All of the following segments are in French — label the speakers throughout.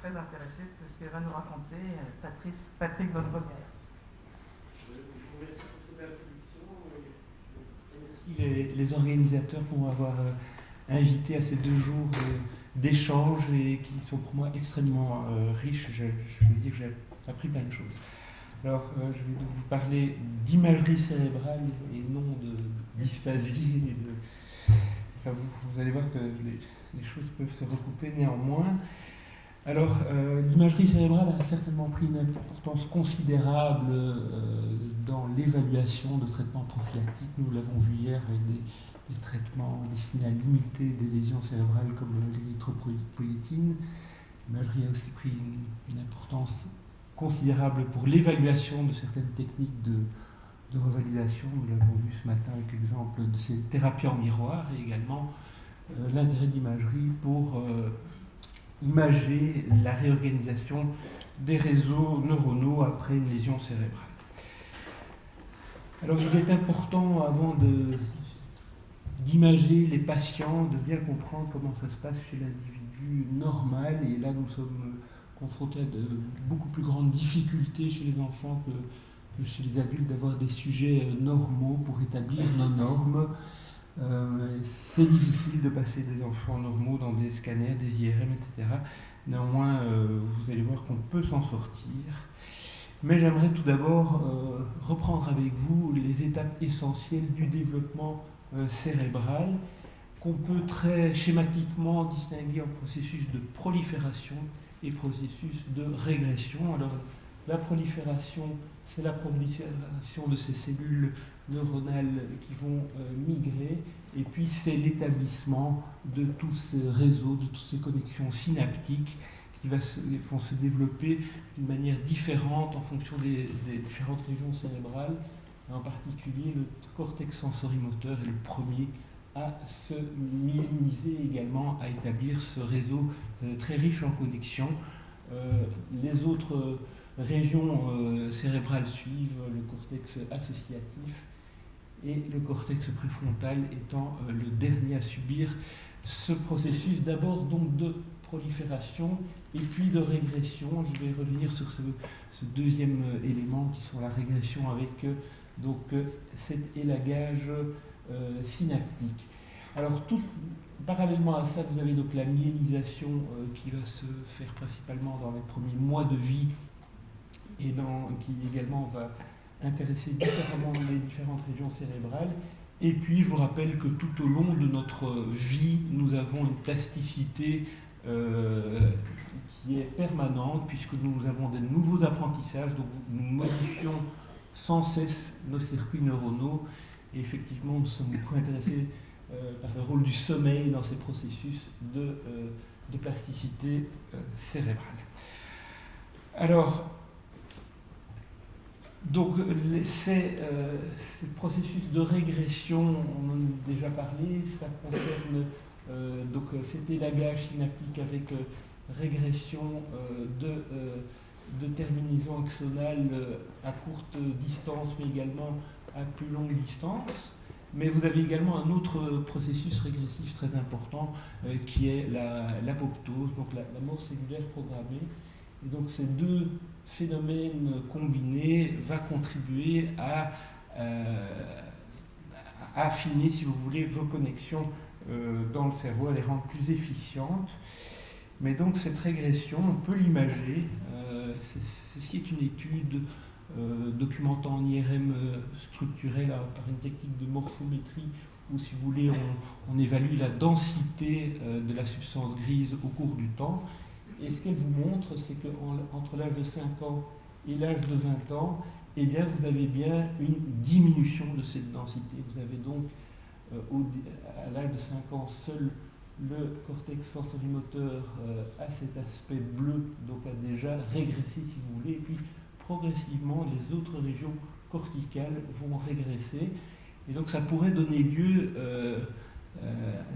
Speaker 1: très intéressé de ce que va nous raconter Patrick von Bogaert.
Speaker 2: Merci les organisateurs pour m'avoir invité à ces 2 jours d'échange et qui sont pour moi extrêmement riches. Je veux dire que j'ai appris plein de choses. Alors, je vais donc vous parler d'imagerie cérébrale et non de dysphasie. Enfin, vous allez voir que les choses peuvent se recouper néanmoins. Alors, l'imagerie cérébrale a certainement pris une importance considérable dans l'évaluation de traitements prophylactiques. Nous l'avons vu hier avec des traitements destinés à limiter des lésions cérébrales comme l'érythropoïétine. L'imagerie a aussi pris une importance considérable pour l'évaluation de certaines techniques de revalidation. Nous l'avons vu ce matin avec l'exemple de ces thérapies en miroir et également l'intérêt de l'imagerie pour imager la réorganisation des réseaux neuronaux après une lésion cérébrale. Alors il est important, avant d'imager les patients, de bien comprendre comment ça se passe chez l'individu normal. Et là, nous sommes confrontés à de beaucoup plus grandes difficultés chez les enfants que chez les adultes d'avoir des sujets normaux pour établir nos normes. C'est difficile de passer des enfants normaux dans des scanners, des IRM, etc. Néanmoins, vous allez voir qu'on peut s'en sortir. Mais j'aimerais tout d'abord reprendre avec vous les étapes essentielles du développement cérébral, qu'on peut très schématiquement distinguer en processus de prolifération et processus de régression. Alors, la prolifération, c'est la prolifération de ces cellules neuronales qui vont migrer, et puis c'est l'établissement de tous ces réseaux, de toutes ces connexions synaptiques qui vont se développer d'une manière différente en fonction des différentes régions cérébrales. En particulier, le cortex sensorimoteur est le premier à se myéliniser, également à établir ce réseau très riche en connexions. Les autres régions cérébrales suivent, le cortex associatif et le cortex préfrontal étant le dernier à subir ce processus, d'abord donc de prolifération et puis de régression. Je vais revenir sur ce deuxième élément qui sont la régression avec cet élagage synaptique. Alors, parallèlement à ça, vous avez donc la myélisation qui va se faire principalement dans les premiers mois de vie et qui également va intéresser différemment les différentes régions cérébrales. Et puis, je vous rappelle que tout au long de notre vie, nous avons une plasticité qui est permanente, puisque nous avons des nouveaux apprentissages, donc nous modifions sans cesse nos circuits neuronaux. Et effectivement, nous sommes beaucoup intéressés par le rôle du sommeil dans ces processus de plasticité cérébrale. Alors, donc, ces processus de régression, on en a déjà parlé, ça concerne cet élagage synaptique avec régression de terminaison axonale à courte distance, mais également à plus longue distance. Mais vous avez également un autre processus régressif très important qui est l'apoptose, donc la mort cellulaire programmée. Et donc ces deux phénomènes combinés vont contribuer à affiner, si vous voulez, vos connexions dans le cerveau, à les rendre plus efficientes. Mais donc cette régression, on peut l'imager. Ceci est une étude documentant en IRM structurel par une technique de morphométrie où, si vous voulez, on évalue la densité de la substance grise au cours du temps. Et ce qu'elle vous montre, c'est qu'entre l'âge de 5 ans et l'âge de 20 ans, eh bien, vous avez bien une diminution de cette densité. Vous avez donc, à l'âge de 5 ans, seul le cortex sensorimoteur a cet aspect bleu, donc a déjà régressé, si vous voulez, et puis progressivement, les autres régions corticales vont régresser. Et donc, ça pourrait donner lieu,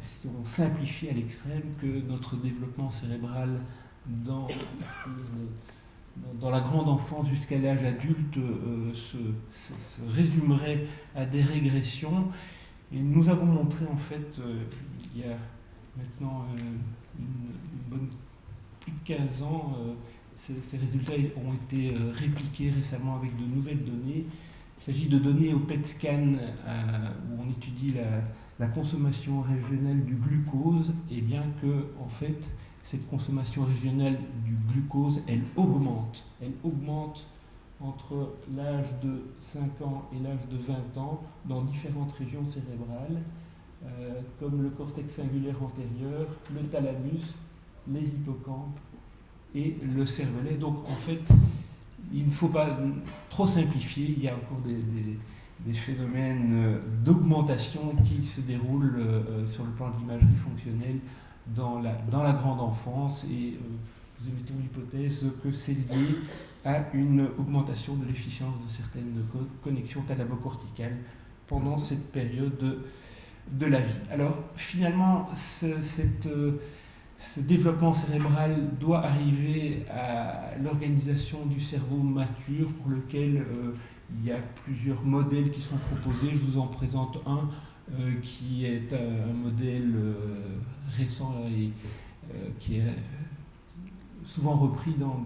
Speaker 2: si on simplifie à l'extrême, que notre développement cérébral dans la grande enfance jusqu'à l'âge adulte se résumerait à des régressions. Et nous avons montré, en fait, il y a maintenant plus de de 15 ans, ces résultats ont été répliqués récemment avec de nouvelles données. Il s'agit de données au PET scan où on étudie la consommation régionale du glucose, et bien que, en fait, cette consommation régionale du glucose, elle augmente. Elle augmente entre l'âge de 5 ans et l'âge de 20 ans dans différentes régions cérébrales, comme le cortex singulaire antérieur, le thalamus, les hippocampes et le cervelet. Donc, en fait, il ne faut pas trop simplifier, il y a encore des phénomènes d'augmentation qui se déroulent sur le plan de l'imagerie fonctionnelle dans la grande enfance, et nous émettons l'hypothèse que c'est lié à une augmentation de l'efficience de certaines connexions thalamocorticales pendant cette période de la vie. Alors finalement, ce développement cérébral doit arriver à l'organisation du cerveau mature, pour lequel il y a plusieurs modèles qui sont proposés. Je vous en présente un qui est un modèle récent et qui est souvent repris dans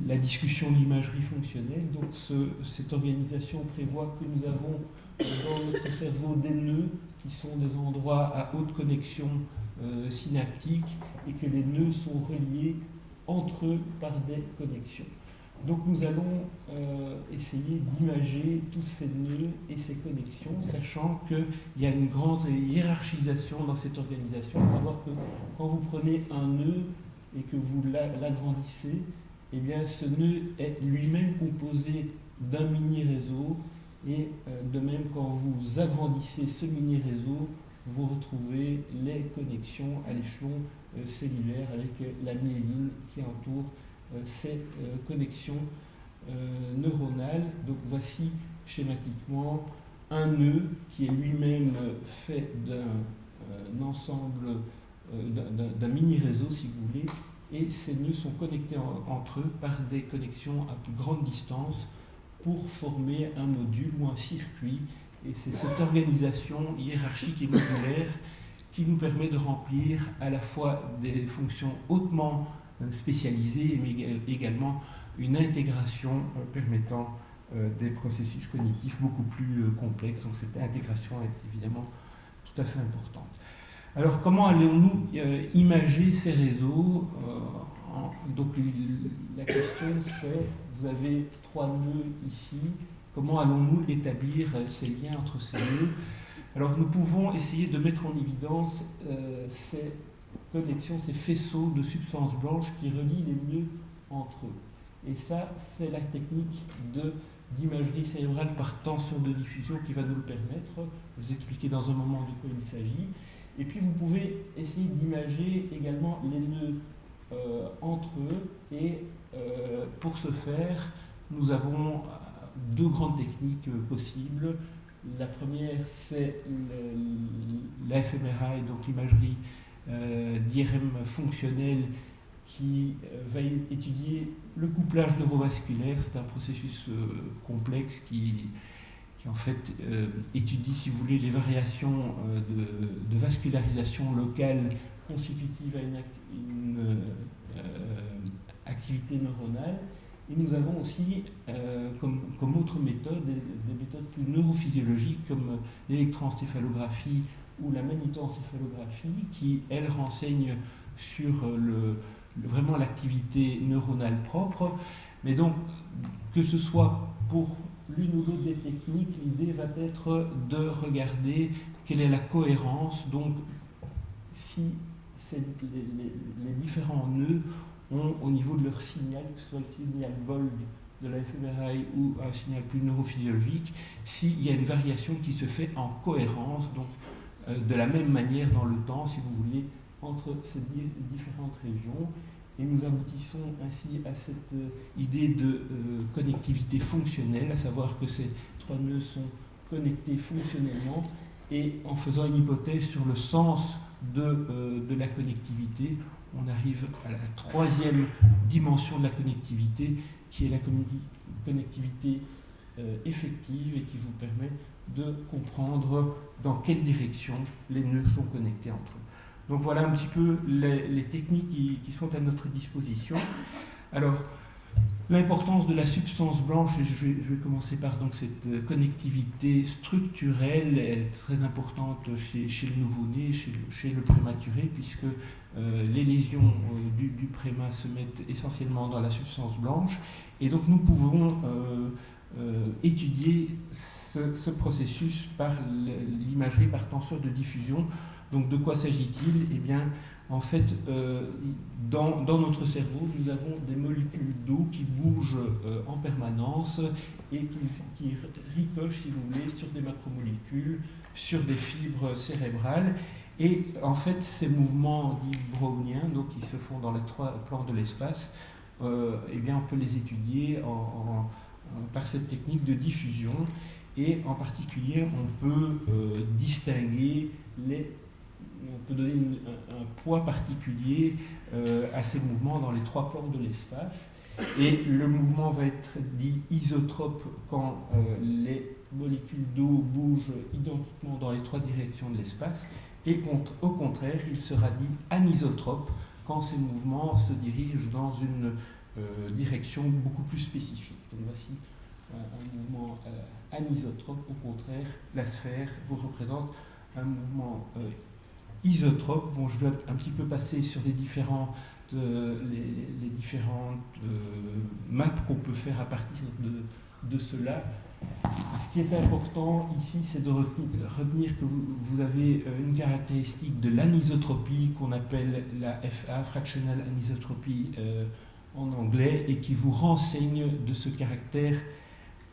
Speaker 2: la discussion de l'imagerie fonctionnelle. Donc cette organisation prévoit que nous avons dans notre cerveau des nœuds qui sont des endroits à haute connexion synaptique, et que les nœuds sont reliés entre eux par des connexions. Donc nous allons essayer d'imager tous ces nœuds et ces connexions, sachant qu'il y a une grande hiérarchisation dans cette organisation, à savoir que quand vous prenez un nœud et que vous l'agrandissez, eh bien ce nœud est lui-même composé d'un mini-réseau, et de même quand vous agrandissez ce mini-réseau, vous retrouvez les connexions à l'échelon cellulaire avec la myéline qui entoure ces connexions neuronales. Donc voici schématiquement un nœud qui est lui-même fait d'un ensemble, d'un mini-réseau si vous voulez, et ces nœuds sont connectés entre eux par des connexions à plus grande distance pour former un module ou un circuit. Et c'est cette organisation hiérarchique et modulaire qui nous permet de remplir à la fois des fonctions hautement spécialisées, mais également une intégration permettant des processus cognitifs beaucoup plus complexes. Donc cette intégration est évidemment tout à fait importante. Alors comment allons-nous imager ces réseaux Donc la question c'est, vous avez 3 nœuds ici, comment allons-nous établir ces liens entre ces nœuds? Alors nous pouvons essayer de mettre en évidence ces connexions, ces faisceaux de substances blanches qui relient les nœuds entre eux. Et ça, c'est la technique d'imagerie cérébrale par tension de diffusion qui va nous le permettre. Je vais vous expliquer dans un moment de quoi il s'agit. Et puis vous pouvez essayer d'imager également les nœuds entre eux. Et pour ce faire, nous avons 2 grandes techniques possibles. La première, c'est la fMRI, donc l'imagerie d'IRM fonctionnelle, qui va étudier le couplage neurovasculaire. C'est un processus complexe qui en fait étudie, si vous voulez, les variations de vascularisation locale consécutive à une activité neuronale. Et nous avons aussi, comme autre méthode, des méthodes plus neurophysiologiques comme l'électroencéphalographie ou la magnétoencéphalographie, qui, elles, renseignent sur vraiment l'activité neuronale propre. Mais donc, que ce soit pour l'une ou l'autre des techniques, l'idée va être de regarder quelle est la cohérence, donc si les différents nœuds ont au niveau de leur signal, que ce soit le signal Bold de la fMRI ou un signal plus neurophysiologique, s'il y a une variation qui se fait en cohérence, donc de la même manière dans le temps, si vous voulez, entre ces différentes régions. Et nous aboutissons ainsi à cette idée de connectivité fonctionnelle, à savoir que ces 3 nœuds sont connectés fonctionnellement, et en faisant une hypothèse sur le sens de la connectivité, on arrive à la 3e dimension de la connectivité, qui est la connectivité effective, et qui vous permet de comprendre dans quelle direction les nœuds sont connectés entre eux. Donc voilà un petit peu les techniques qui sont à notre disposition. Alors, l'importance de la substance blanche, et je vais commencer par donc cette connectivité structurelle, est très importante chez le nouveau-né, chez le prématuré, puisque les lésions du préma se mettent essentiellement dans la substance blanche. Et donc nous pouvons étudier ce processus par l'imagerie par tenseur de diffusion. Donc de quoi s'agit-il? Eh bien, en fait, dans notre cerveau, nous avons des molécules d'eau qui bougent en permanence et qui ricochent, si vous voulez, sur des macromolécules, sur des fibres cérébrales. Et en fait, ces mouvements dits browniens, donc qui se font dans les 3 plans de l'espace, eh bien, on peut les étudier par cette technique de diffusion. Et en particulier, on peut distinguer on peut donner un poids particulier à ces mouvements dans les 3 plans de l'espace. Et le mouvement va être dit isotrope quand les molécules d'eau bougent identiquement dans les 3 directions de l'espace. Et au contraire, il sera dit anisotrope quand ces mouvements se dirigent dans une direction beaucoup plus spécifique. Donc voici un mouvement anisotrope. Au contraire, la sphère vous représente un mouvement isotrope. Bon, je vais un petit peu passer sur les différentes maps qu'on peut faire à partir de cela. Ce qui est important ici, c'est de retenir que vous avez une caractéristique de l'anisotropie qu'on appelle la FA, Fractional Anisotropy en anglais, et qui vous renseigne de ce caractère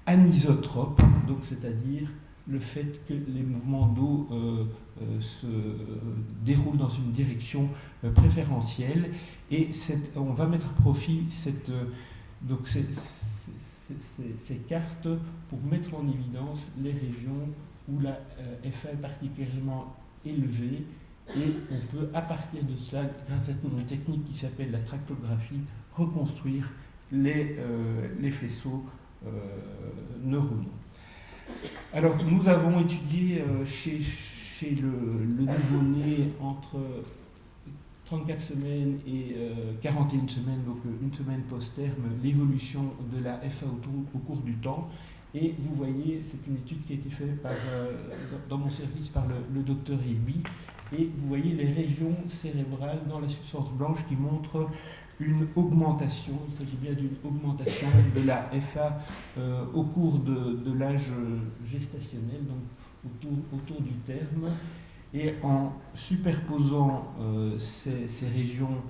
Speaker 2: anisotrope, donc c'est-à-dire le fait que les mouvements d'eau se déroulent dans une direction préférentielle, et on va mettre à profit ces cartes pour mettre en évidence les régions où la FA est particulièrement élevée, et on peut à partir de ça, grâce à une technique qui s'appelle la tractographie, reconstruire les faisceaux neuronaux. Alors, nous avons étudié chez le nouveau-né entre 34 semaines et 41 semaines, donc une semaine post-terme, l'évolution de la FA au cours du temps. Et vous voyez, c'est une étude qui a été faite dans mon service par le docteur Elby. Et vous voyez les régions cérébrales dans la substance blanche qui montrent une augmentation, il s'agit bien d'une augmentation de la FA au cours de l'âge gestationnel, donc autour du terme. Et en superposant ces régions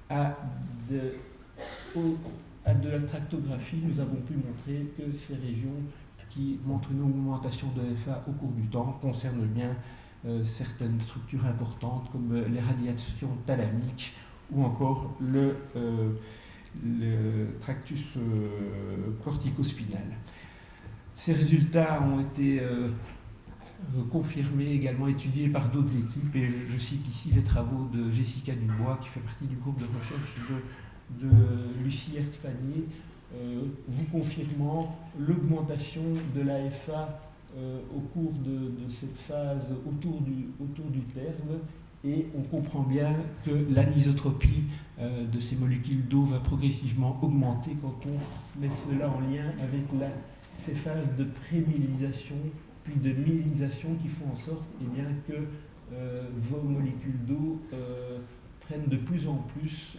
Speaker 2: à de la tractographie, nous avons pu montrer que ces régions qui montrent une augmentation de FA au cours du temps concernent bien certaines structures importantes comme les radiations thalamiques ou encore le tractus corticospinal. Ces résultats ont été confirmés, également étudiés par d'autres équipes, et je cite ici les travaux de Jessica Dubois, qui fait partie du groupe de recherche de Lucie Hertzpanier, vous confirmant l'augmentation de la FA au cours de cette phase autour du terme, et on comprend bien que l'anisotropie de ces molécules d'eau va progressivement augmenter quand on met cela en lien avec ces phases de prémyélisation puis de myélisation qui font en sorte que vos molécules d'eau prennent de plus en plus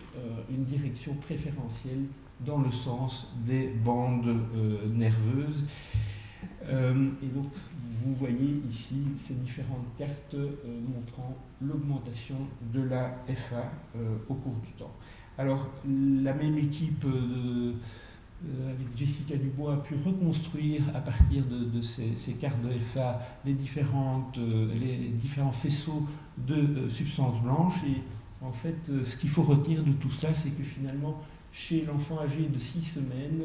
Speaker 2: une direction préférentielle dans le sens des bandes nerveuses. Et donc, vous voyez ici ces différentes cartes montrant l'augmentation de la FA au cours du temps. Alors, la même équipe avec Jessica Dubois a pu reconstruire à partir de ces cartes de FA les différents faisceaux de substances blanches. Et en fait, ce qu'il faut retenir de tout cela, c'est que finalement, chez l'enfant âgé de 6 semaines,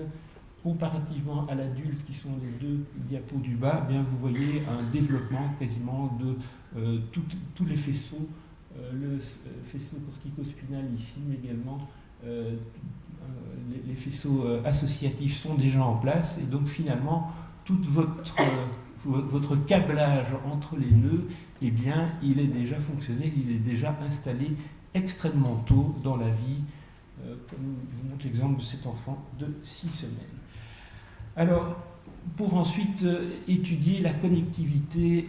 Speaker 2: comparativement à l'adulte, qui sont les 2 diapos du bas, eh bien vous voyez un développement quasiment de tous les faisceaux, le faisceau corticospinal ici, mais également les faisceaux associatifs sont déjà en place, et donc finalement toute votre votre câblage entre les nœuds, eh bien, il est déjà fonctionnel, il est déjà installé extrêmement tôt dans la vie, comme je vous montre l'exemple de cet enfant de 6 semaines. Alors, pour ensuite étudier la connectivité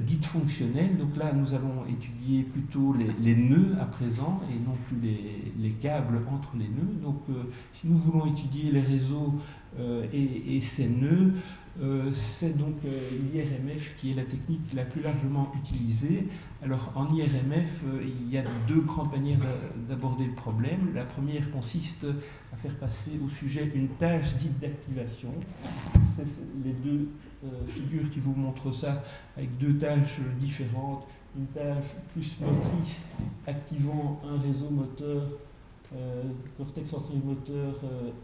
Speaker 2: dite fonctionnelle, donc là nous allons étudier plutôt les nœuds à présent et non plus les câbles entre les nœuds. Donc si nous voulons étudier les réseaux et ces nœuds, c'est donc l'IRMF qui est la technique la plus largement utilisée. Alors en IRMF, il y a 2 grandes manières d'aborder le problème. La première consiste à faire passer au sujet une tâche dite d'activation. C'est les 2 figures qui vous montrent ça, avec 2 tâches différentes. Une tâche plus motrice, activant un réseau moteur, cortex sensorimoteur,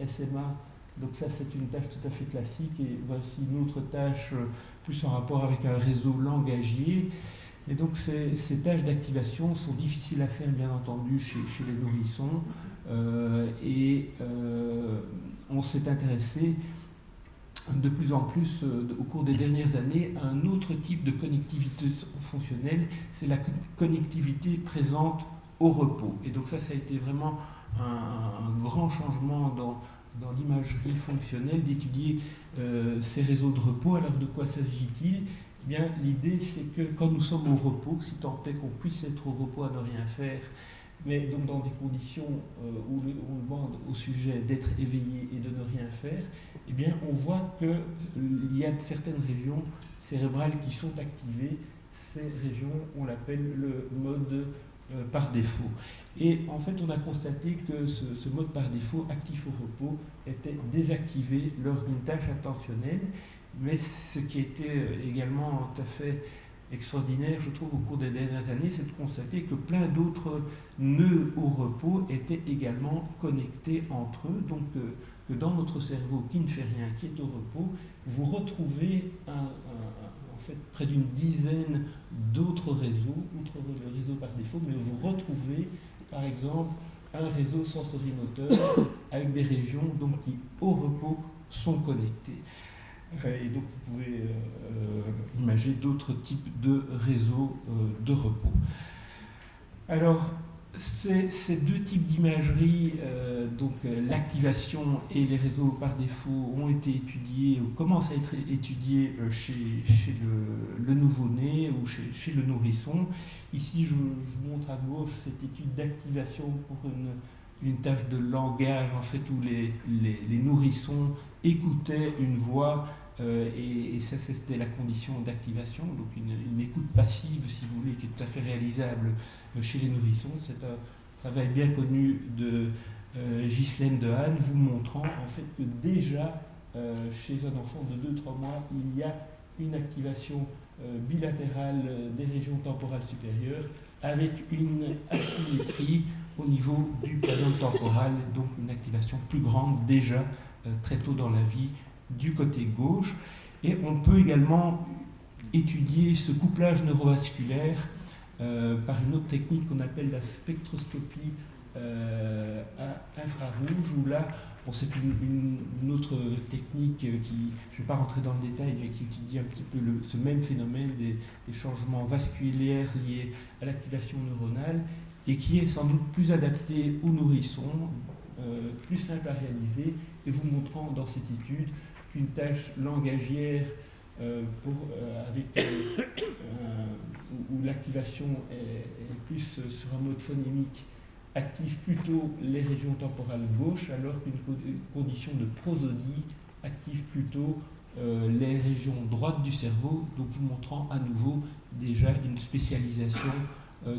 Speaker 2: SMA. Donc ça, c'est une tâche tout à fait classique. Et voici une autre tâche plus en rapport avec un réseau langagier. Et donc ces tâches d'activation sont difficiles à faire, bien entendu, chez les nourrissons. On s'est intéressé de plus en plus, au cours des dernières années, à un autre type de connectivité fonctionnelle, c'est la connectivité présente au repos. Et donc ça a été vraiment un grand changement dans l'imagerie fonctionnelle, d'étudier ces réseaux de repos. Alors de quoi s'agit-il ? Eh bien, l'idée, c'est que quand nous sommes au repos, si tant est qu'on puisse être au repos à ne rien faire, mais donc dans des conditions où on demande au sujet d'être éveillé et de ne rien faire, eh bien, on voit qu'il y a certaines régions cérébrales qui sont activées. Ces régions, on l'appelle le mode par défaut. Et en fait, on a constaté que ce mode par défaut, actif au repos, était désactivé lors d'une tâche attentionnelle. Mais ce qui était également tout à fait extraordinaire, je trouve, au cours des dernières années, c'est de constater que plein d'autres nœuds au repos étaient également connectés entre eux. Donc, que dans notre cerveau qui ne fait rien, qui est au repos, vous retrouvez en fait près d'une dizaine d'autres réseaux, outre le réseau par défaut, mais vous retrouvez par exemple un réseau sensorimoteur avec des régions donc, qui au repos sont connectées. Et donc vous pouvez imaginer d'autres types de réseaux de repos. Alors, ces 2 types d'imagerie, donc l'activation et les réseaux par défaut, ont été étudiés ou commencent à être étudiés chez le nouveau-né ou chez le nourrisson. Ici, je vous montre à gauche cette étude d'activation pour une tâche de langage, en fait, où les nourrissons écoutaient une voix. Et ça, c'était la condition d'activation, donc une écoute passive, si vous voulez, qui est tout à fait réalisable chez les nourrissons. C'est un travail bien connu de Ghislaine Dehaene, vous montrant en fait que déjà chez un enfant de 2-3 mois, il y a une activation bilatérale des régions temporales supérieures avec une asymétrie au niveau du planum temporal, donc une activation plus grande déjà très tôt dans la vie du côté gauche. Et on peut également étudier ce couplage neurovasculaire par une autre technique qu'on appelle la spectroscopie infrarouge, où là, c'est une autre technique qui, je ne vais pas rentrer dans le détail, mais qui étudie un petit peu ce même phénomène des changements vasculaires liés à l'activation neuronale, et qui est sans doute plus adaptée aux nourrissons, plus simple à réaliser, et vous montrant dans cette étude qu'une tâche langagière où l'activation est plus sur un mode phonémique active plutôt les régions temporales gauches, alors qu'une condition de prosodie active plutôt les régions droites du cerveau, donc vous montrant à nouveau déjà une spécialisation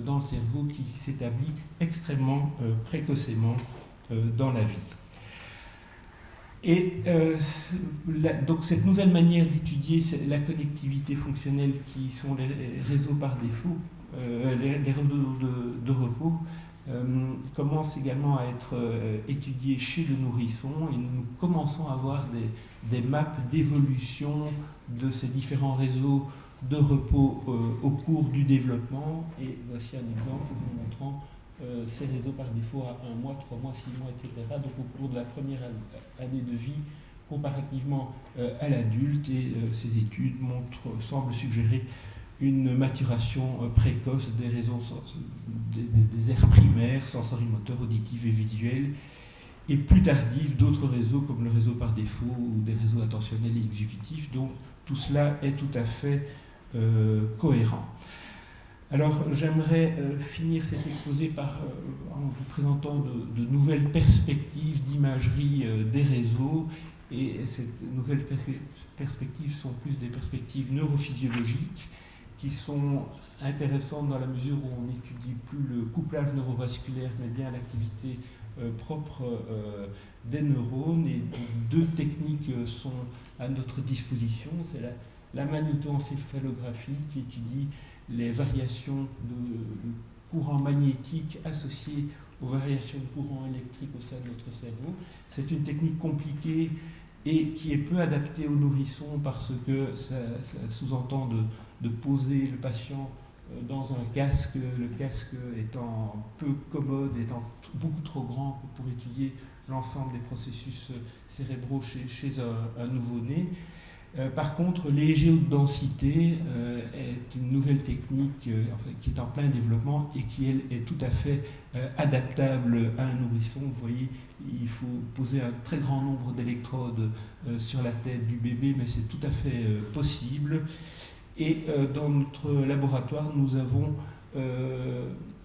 Speaker 2: dans le cerveau qui s'établit extrêmement précocement dans la vie. Et donc cette nouvelle manière d'étudier la connectivité fonctionnelle qui sont les réseaux par défaut, les réseaux de repos, commence également à être étudiée chez le nourrisson, et nous commençons à avoir des maps d'évolution de ces différents réseaux de repos au cours du développement. Et voici un exemple vous montrant ces réseaux par défaut à 1 mois, 3 mois, 6 mois, etc. Donc au cours de la première année de vie, comparativement à l'adulte, et ces études semblent suggérer une maturation précoce des aires primaires, sensorimoteurs, auditifs et visuels, et plus tardive d'autres réseaux comme le réseau par défaut ou des réseaux attentionnels et exécutifs. Donc tout cela est tout à fait cohérent. Alors j'aimerais finir cet exposé en vous présentant de nouvelles perspectives d'imagerie des réseaux, et ces nouvelles perspectives sont plus des perspectives neurophysiologiques qui sont intéressantes dans la mesure où on n'étudie plus le couplage neurovasculaire mais bien l'activité propre des neurones, et deux techniques sont à notre disposition. C'est la magnétoencéphalographie qui étudie les variations de courant magnétique associées aux variations de courant électrique au sein de notre cerveau. C'est une technique compliquée et qui est peu adaptée aux nourrissons parce que ça sous-entend de poser le patient dans un casque, le casque étant peu commode, étant beaucoup trop grand pour étudier l'ensemble des processus cérébraux chez un nouveau-né. Par contre, l'EEG haute densité est une nouvelle technique qui est en plein développement et qui, elle, est tout à fait adaptable à un nourrisson. Vous voyez, il faut poser un très grand nombre d'électrodes sur la tête du bébé, mais c'est tout à fait possible. Et dans notre laboratoire, nous avons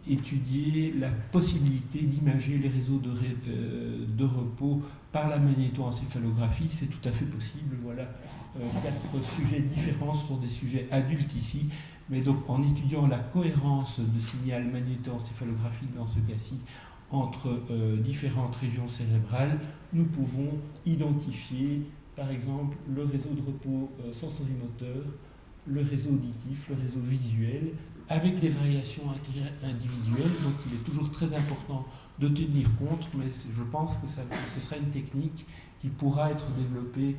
Speaker 2: étudié la possibilité d'imager les réseaux de repos par la magnétoencéphalographie. C'est tout à fait possible. Voilà 4 sujets différents. Ce sont des sujets adultes ici, mais donc en étudiant la cohérence de signal magnétoencéphalographique dans ce cas-ci entre différentes régions cérébrales, nous pouvons identifier par exemple le réseau de repos sensorimoteur, le réseau auditif, le réseau visuel, avec des variations individuelles. Donc il est toujours très important de tenir compte, mais je pense que ce sera une technique qui pourra être développée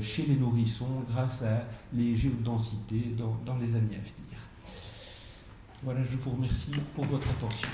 Speaker 2: chez les nourrissons grâce à l'EEG haute densité dans les années à venir. Voilà, je vous remercie pour votre attention.